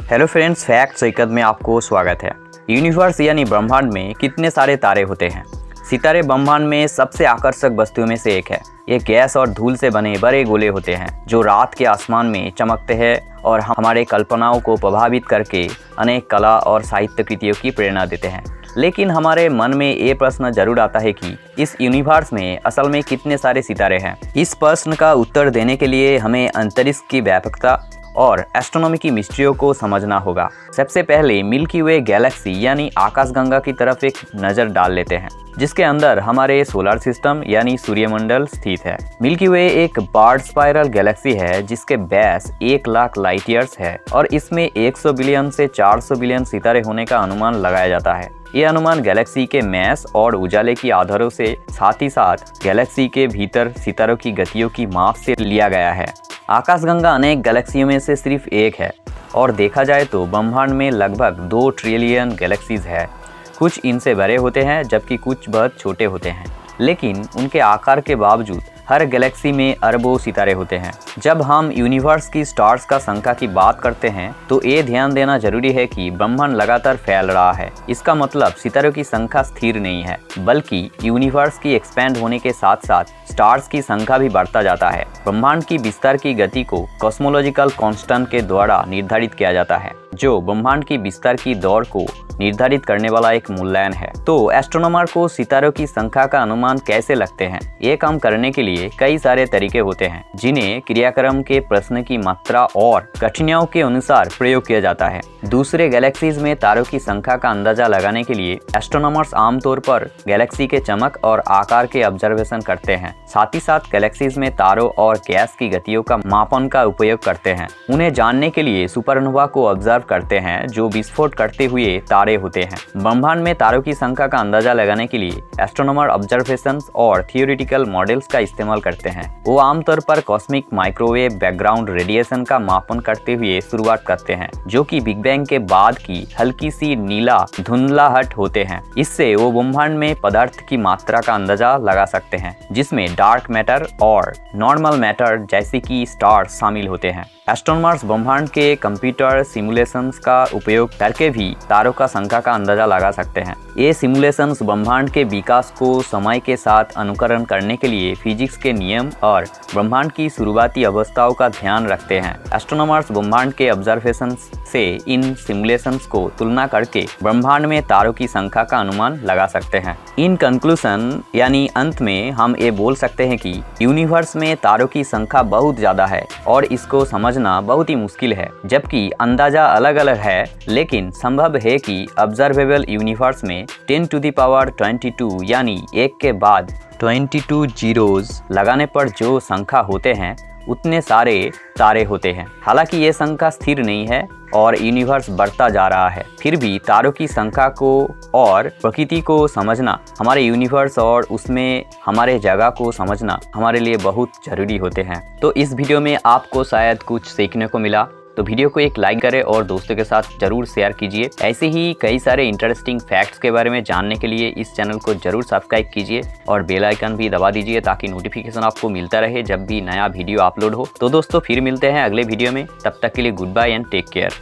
Hello friends, fact checkup में आपको स्वागत है। यूनिवर्स यानी ब्रह्मांड में कितने सारे तारे होते हैं। सितारे ब्रह्मांड में सबसे आकर्षक वस्तुओं में से एक है। ये गैस और धूल से बने बड़े गोले होते हैं जो रात के आसमान में चमकते हैं और हमारे कल्पनाओं को प्रभावित करके अनेक कला और साहित्य कृतियों की प्रेरणा देते हैं। लेकिन हमारे मन में ये प्रश्न जरूर आता है कि इस यूनिवर्स में असल में कितने सारे सितारे हैं। इस प्रश्न का उत्तर देने के लिए हमें अंतरिक्ष की व्यापकता और एस्ट्रोनॉमी की मिस्ट्रियों को समझना होगा। सबसे पहले मिल्की वे गैलेक्सी यानी आकाशगंगा की तरफ एक नज़र डाल लेते हैं, जिसके अंदर हमारे सोलर सिस्टम यानी सूर्यमंडल स्थित है। मिल्की वे एक बर्ड स्पाइरल गैलेक्सी है जिसके बेस 1 लाख लाइट ईयर्स है और इसमें 100 बिलियन से 400 बिलियन सितारे होने का अनुमान लगाया जाता है। ये अनुमान गैलेक्सी के मैस और उजाले की आधारों से साथ ही साथ गैलेक्सी के भीतर सितारों की गतियों की माप से लिया गया है। आकाशगंगा अनेक गैलेक्सियों में से सिर्फ एक है और देखा जाए तो ब्रह्मांड में लगभग 2 ट्रिलियन गैलेक्सीज है। कुछ इनसे बड़े होते हैं जबकि कुछ बहुत छोटे होते हैं, लेकिन उनके आकार के बावजूद हर गैलेक्सी में अरबों सितारे होते हैं। जब हम यूनिवर्स की स्टार्स का संख्या की बात करते हैं तो ये ध्यान देना जरूरी है कि ब्रह्मांड लगातार फैल रहा है। इसका मतलब सितारों की संख्या स्थिर नहीं है, बल्कि यूनिवर्स की एक्सपैंड होने के साथ साथ स्टार्स की संख्या भी बढ़ता जाता है। ब्रह्मांड की विस्तार की गति को कॉस्मोलॉजिकल कांस्टेंट के द्वारा निर्धारित किया जाता है, जो ब्रह्मांड की विस्तार की दौड़ को निर्धारित करने वाला एक मूल्यांकन है। तो एस्ट्रोनॉमर को सितारों की संख्या का अनुमान कैसे लगते हैं, ये काम करने के लिए कई सारे तरीके होते हैं, जिन्हें क्रियाक्रम के प्रश्न की मात्रा और कठिनाइयों के अनुसार प्रयोग किया जाता है। दूसरे गैलेक्सीज में तारों की संख्या का अंदाजा लगाने के लिए एस्ट्रोनॉमर्स आमतौर पर गैलेक्सी के चमक और आकार के ऑब्जर्वेशन करते हैं। साथ ही साथ गैलेक्सीज में तारों और गैस की गतियों का मापन का उपयोग करते हैं। उन्हें जानने के लिए सुपरनोवा को ऑब्जर्व करते हैं, जो विस्फोट करते हुए तारे होते हैं। ब्रह्मांड में तारों की संख्या का अंदाजा लगाने के लिए एस्ट्रोनॉमर ऑब्जर्वेशंस और थियोरेटिकल मॉडल्स का इस्तेमाल करते हैं। वो आमतौर पर कॉस्मिक माइक्रोवेव बैकग्राउंड रेडिएशन का मापन करते हुए शुरुआत करते हैं, जो कि बिग बैंग के बाद की हल्की सी नीला धुंधलाहट होते हैं। इससे वो ब्रह्मांड में पदार्थ की मात्रा का अंदाजा लगा सकते हैं, जिसमें डार्क मैटर और नॉर्मल मैटर जैसे कि स्टार्स शामिल होते हैं। एस्ट्रोनॉमर्स ब्रह्मांड के कंप्यूटर सिमुलेशंस का उपयोग करके भी तारों का संख्या का अंदाजा लगा सकते हैं। ये सिमुलेशंस ब्रह्मांड के विकास को समय के साथ अनुकरण करने के लिए फिजिक्स के नियम और ब्रह्मांड की शुरुआती अवस्थाओं का ध्यान रखते हैं। एस्ट्रोनॉमर्स ब्रह्मांड के ऑब्जर्वेशंस से इन सिमुलेशंस को तुलना करके ब्रह्मांड में तारों की संख्या का अनुमान लगा सकते हैं। इन कंक्लूजन यानी अंत में हम ये बोल सकते हैं कि यूनिवर्स में तारों की संख्या बहुत ज्यादा है और इसको समझना बहुत ही मुश्किल है। जबकि अंदाजा अलग अलग है, लेकिन संभव है कि ऑब्जर्वेबल यूनिवर्स में 10 टू द पावर 22 यानी 1 के बाद 22 जीरोज लगाने पर जो संख्या होते हैं उतने सारे तारे होते हैं। हालांकि ये संख्या स्थिर नहीं है और यूनिवर्स बढ़ता जा रहा है, फिर भी तारों की संख्या को और प्रकृति को समझना, हमारे यूनिवर्स और उसमें हमारे जगह को समझना हमारे लिए बहुत जरूरी होते हैं। तो इस वीडियो में आपको शायद कुछ सीखने को मिला, तो वीडियो को एक लाइक करें और दोस्तों के साथ जरूर शेयर कीजिए। ऐसे ही कई सारे इंटरेस्टिंग फैक्ट्स के बारे में जानने के लिए इस चैनल को जरूर सब्सक्राइब कीजिए और बेल आइकन भी दबा दीजिए ताकि नोटिफिकेशन आपको मिलता रहे जब भी नया वीडियो अपलोड हो। तो दोस्तों फिर मिलते हैं अगले वीडियो में, तब तक के लिए goodbye and take care.